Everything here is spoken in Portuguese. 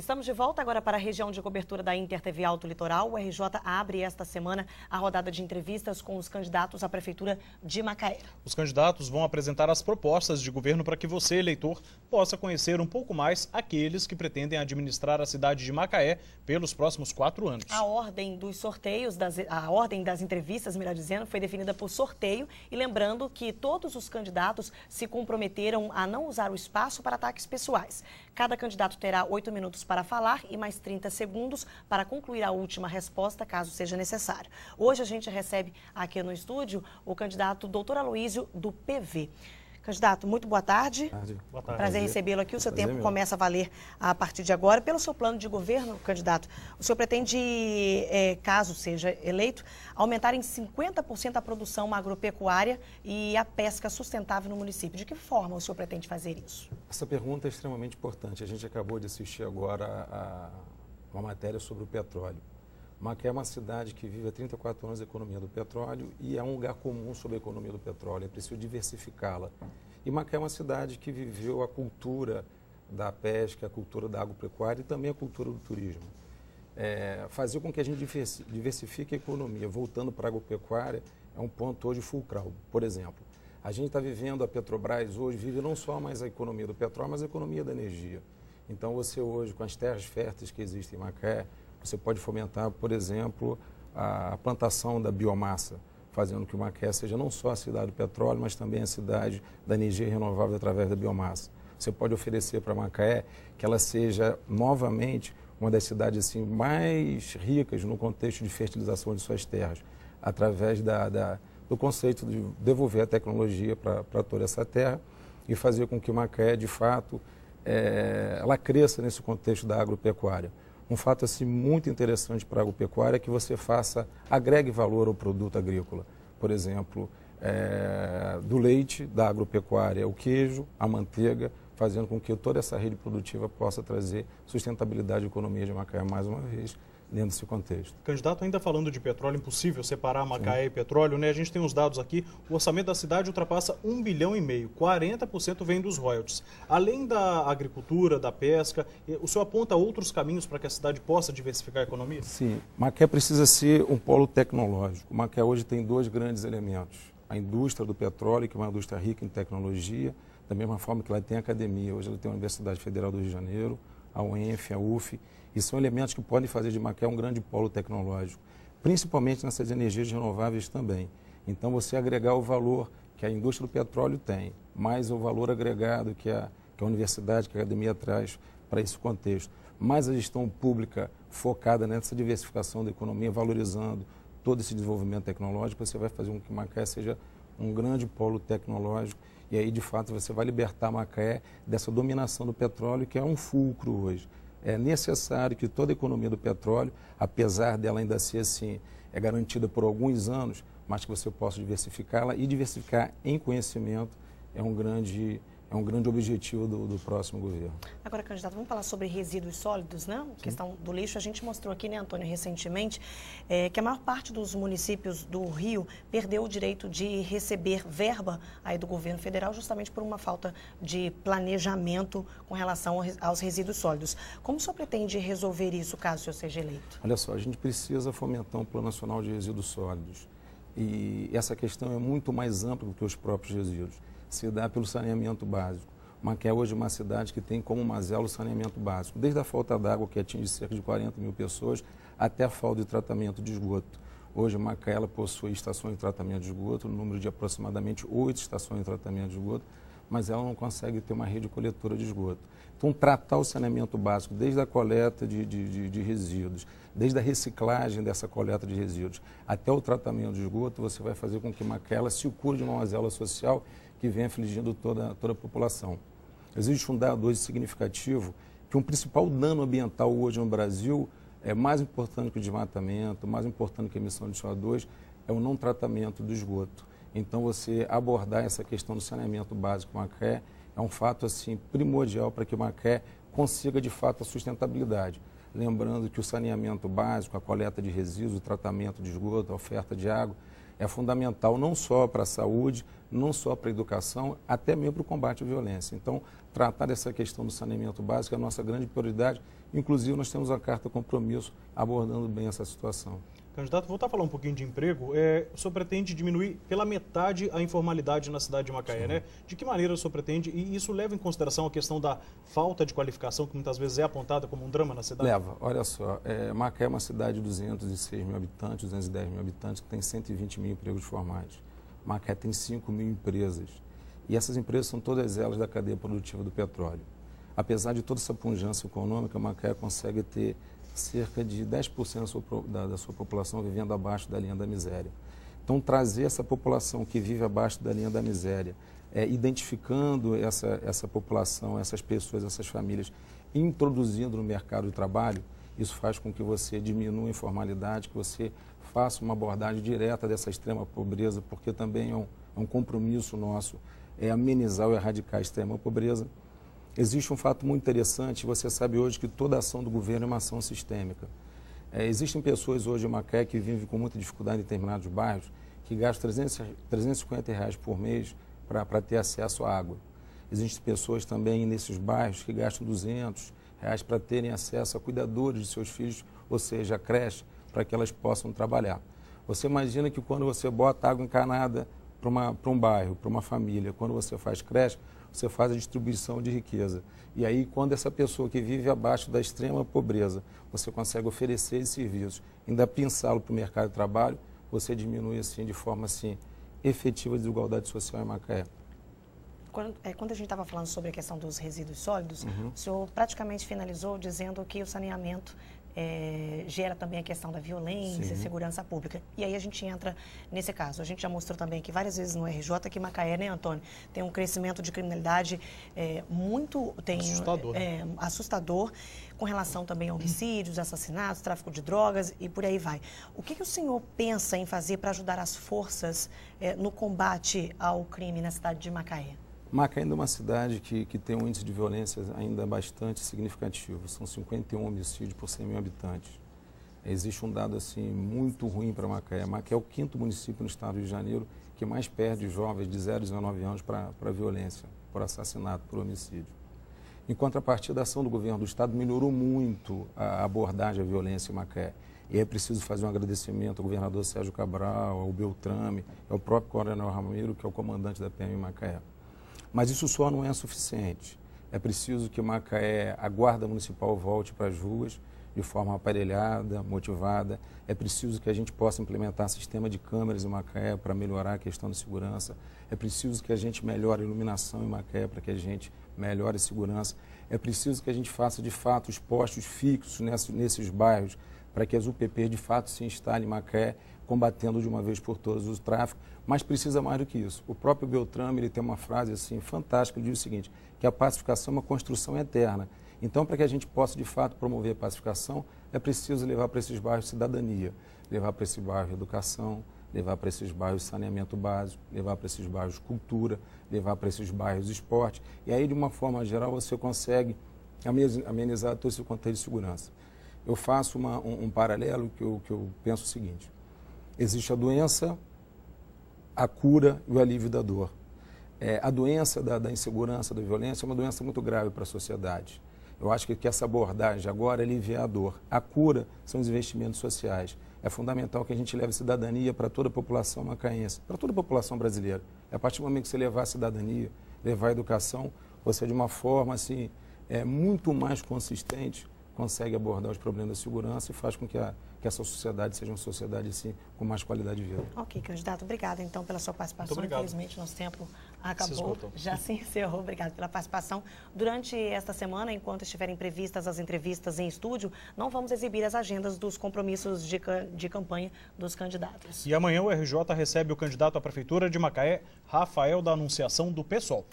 Estamos de volta agora para a região de cobertura da Inter TV Alto Litoral. O RJ abre esta semana a rodada de entrevistas com os candidatos à Prefeitura de Macaé. Os candidatos vão apresentar as propostas de governo para que você, eleitor, possa conhecer um pouco mais aqueles que pretendem administrar a cidade de Macaé pelos próximos 4 anos. A ordem dos sorteios, a ordem das entrevistas, melhor dizendo, foi definida por sorteio. E lembrando que todos os candidatos se comprometeram a não usar o espaço para ataques pessoais. Cada candidato terá 8 minutos para falar e mais 30 segundos para concluir a última resposta, caso seja necessário. Hoje a gente recebe aqui no estúdio o candidato Dr. Aloísio, do PV. Candidato, muito boa tarde. Boa tarde. Prazer em recebê-lo aqui. O seu tempo começa a valer a partir de agora. Pelo seu plano de governo, candidato, o senhor pretende, caso seja eleito, aumentar em 50% a produção agropecuária e a pesca sustentável no município. De que forma o senhor pretende fazer isso? Essa pergunta é extremamente importante. A gente acabou de assistir agora a uma matéria sobre o petróleo. Macaé é uma cidade que vive há 34 anos da economia do petróleo e é um lugar comum sobre a economia do petróleo, é preciso diversificá-la. E Macaé é uma cidade que viveu a cultura da pesca, a cultura da agropecuária e também a cultura do turismo. Fazer com que a gente diversifique a economia, voltando para a agropecuária, é um ponto hoje fulcral. Por exemplo, a gente está vivendo, a Petrobras hoje vive não só mais a economia do petróleo, mas a economia da energia. Então você hoje, com as terras férteis que existem em Macaé, você pode fomentar, por exemplo, a plantação da biomassa, fazendo que o Macaé seja não só a cidade do petróleo, mas também a cidade da energia renovável através da biomassa. Você pode oferecer para Macaé que ela seja novamente uma das cidades assim, mais ricas no contexto de fertilização de suas terras, através do conceito de devolver a tecnologia para toda essa terra e fazer com que o Macaé, de fato, ela cresça nesse contexto da agropecuária. Um fato assim, muito interessante para a agropecuária é que você agregue valor ao produto agrícola. Por exemplo, do leite, da agropecuária, o queijo, a manteiga, fazendo com que toda essa rede produtiva possa trazer sustentabilidade à economia de Macaé mais uma vez, dentro desse contexto. Candidato, ainda falando de petróleo, impossível separar Macaé e petróleo, né? A gente tem uns dados aqui, o orçamento da cidade ultrapassa 1,5 bilhão, 40% vem dos royalties. Além da agricultura, da pesca, o senhor aponta outros caminhos para que a cidade possa diversificar a economia? Sim, Macaé precisa ser um polo tecnológico. Macaé hoje tem 2 grandes elementos. A indústria do petróleo, que é uma indústria rica em tecnologia, da mesma forma que ela tem academia. Hoje ela tem a Universidade Federal do Rio de Janeiro, a UENF, a UF, e são elementos que podem fazer de Macaé um grande polo tecnológico, principalmente nessas energias renováveis também. Então, você agregar o valor que a indústria do petróleo tem, mais o valor agregado que a universidade, que a academia traz para esse contexto, mais a gestão pública focada nessa diversificação da economia, valorizando todo esse desenvolvimento tecnológico, você vai fazer com que Macaé seja um grande polo tecnológico e aí, de fato, você vai libertar Macaé dessa dominação do petróleo, que é um fulcro hoje. É necessário que toda a economia do petróleo, apesar dela ainda ser assim, garantida por alguns anos, mas que você possa diversificá-la e diversificar em conhecimento é um grande objetivo do próximo governo. Agora, candidato, vamos falar sobre resíduos sólidos, né? A questão do lixo. A gente mostrou aqui, né, Antônio, recentemente, que a maior parte dos municípios do Rio perdeu o direito de receber verba aí do governo federal justamente por uma falta de planejamento com relação aos resíduos sólidos. Como o senhor pretende resolver isso caso o senhor seja eleito? Olha só, a gente precisa fomentar um plano nacional de resíduos sólidos. E essa questão é muito mais ampla do que os próprios resíduos. Se dá pelo saneamento básico. Macaé hoje é uma cidade que tem como mazelo o saneamento básico, desde a falta d'água, que atinge cerca de 40 mil pessoas, até a falta de tratamento de esgoto. Hoje, Macaé ela possui estações de tratamento de esgoto, no número de aproximadamente 8 estações de tratamento de esgoto, mas ela não consegue ter uma rede coletora de esgoto. Então, tratar o saneamento básico, desde a coleta de resíduos, desde a reciclagem dessa coleta de resíduos, até o tratamento de esgoto, você vai fazer com que Macaé ela se cure de uma mazela social que vem afligindo toda a população. Existe um dado hoje significativo que um principal dano ambiental hoje no Brasil é mais importante que o desmatamento, mais importante que a emissão de CO2, é o não tratamento do esgoto. Então, você abordar essa questão do saneamento básico em Macaé é um fato assim, primordial para que Macaé consiga, de fato, a sustentabilidade. Lembrando que o saneamento básico, a coleta de resíduos, o tratamento de esgoto, a oferta de água, é fundamental não só para a saúde, não só para a educação, até mesmo para o combate à violência. Então, tratar dessa questão do saneamento básico é a nossa grande prioridade. Inclusive, nós temos a carta compromisso abordando bem essa situação. Candidato, voltar a falar um pouquinho de emprego, o senhor pretende diminuir pela metade a informalidade na cidade de Macaé, né? De que maneira o senhor pretende? E isso leva em consideração a questão da falta de qualificação, que muitas vezes é apontada como um drama na cidade? Leva. Olha só, Macaé é uma cidade de 206 mil habitantes, 210 mil habitantes, que tem 120 mil empregos formais. Macaé tem 5 mil empresas. E essas empresas são todas elas da cadeia produtiva do petróleo. Apesar de toda essa pujança econômica, Macaé consegue ter cerca de 10% da sua população vivendo abaixo da linha da miséria. Então, trazer essa população que vive abaixo da linha da miséria, identificando essa população, essas pessoas, essas famílias, introduzindo no mercado de trabalho, isso faz com que você diminua a informalidade, que você faça uma abordagem direta dessa extrema pobreza, porque também é um compromisso nosso amenizar ou erradicar a extrema pobreza. Existe um fato muito interessante, você sabe hoje que toda ação do governo é uma ação sistêmica. Existem pessoas hoje em Macaé que vivem com muita dificuldade em determinados bairros, que gastam R$350 por mês para ter acesso à água. Existem pessoas também nesses bairros que gastam R$200 para terem acesso a cuidadores de seus filhos, ou seja, a creche, para que elas possam trabalhar. Você imagina que quando você bota água encanada para um bairro, para uma família, quando você faz creche, você faz a distribuição de riqueza. E aí, quando essa pessoa que vive abaixo da extrema pobreza, você consegue oferecer esse serviço, ainda pensá-lo para o mercado de trabalho, você diminui assim, de forma assim, efetiva a desigualdade social em Macaé. Quando a gente estava falando sobre a questão dos resíduos sólidos, o senhor praticamente finalizou dizendo que o saneamento gera também a questão da violência e segurança pública. E aí a gente entra nesse caso. A gente já mostrou também que várias vezes no RJ que Macaé, né, Antônio, tem um crescimento de criminalidade muito assustador, assustador, com relação também a homicídios, assassinatos, tráfico de drogas e por aí vai. O que o senhor pensa em fazer para ajudar as forças no combate ao crime na cidade de Macaé? Macaé ainda é uma cidade que tem um índice de violência ainda bastante significativo. São 51 homicídios por 100 mil habitantes. Existe um dado assim muito ruim para Macaé. Macaé é o 5º município no estado do Rio de Janeiro que mais perde jovens de 0 a 19 anos para violência, por assassinato, por homicídio. Em contrapartida, a ação do governo do estado melhorou muito a abordagem à violência em Macaé. E é preciso fazer um agradecimento ao governador Sérgio Cabral, ao Beltrame, ao próprio coronel Ramiro, que é o comandante da PM em Macaé. Mas isso só não é suficiente. É preciso que Macaé, a Guarda Municipal, volte para as ruas de forma aparelhada, motivada. É preciso que a gente possa implementar sistema de câmeras em Macaé para melhorar a questão de segurança. É preciso que a gente melhore a iluminação em Macaé para que a gente melhore a segurança. É preciso que a gente faça, de fato, os postos fixos nesses bairros para que as UPP, de fato, se instalem em Macaé, combatendo de uma vez por todas o tráfico, mas precisa mais do que isso. O próprio Beltrame, ele tem uma frase assim fantástica, ele diz o seguinte, que a pacificação é uma construção eterna. Então, para que a gente possa, de fato, promover a pacificação, é preciso levar para esses bairros cidadania, levar para esse bairro educação, levar para esses bairros saneamento básico, levar para esses bairros cultura, levar para esses bairros esporte. E aí, de uma forma geral, você consegue amenizar todo esse contexto de segurança. Eu faço um paralelo que eu penso o seguinte. Existe a doença, a cura e o alívio da dor. A doença da insegurança, da violência, é uma doença muito grave para a sociedade. Eu acho que essa abordagem agora é aliviar a dor. A cura são os investimentos sociais. É fundamental que a gente leve cidadania para toda a população macaense, para toda a população brasileira. A partir do momento que você levar a cidadania, levar a educação, você de uma forma assim, muito mais consistente consegue abordar os problemas da segurança e faz com que essa sociedade seja uma sociedade assim, com mais qualidade de vida. Ok, candidato, obrigado então pela sua participação. Infelizmente, nosso tempo acabou, já se encerrou. Obrigado pela participação. Durante esta semana, enquanto estiverem previstas as entrevistas em estúdio, não vamos exibir as agendas dos compromissos de campanha dos candidatos. E amanhã o RJ recebe o candidato à Prefeitura de Macaé, Rafael da Anunciação, do PSOL.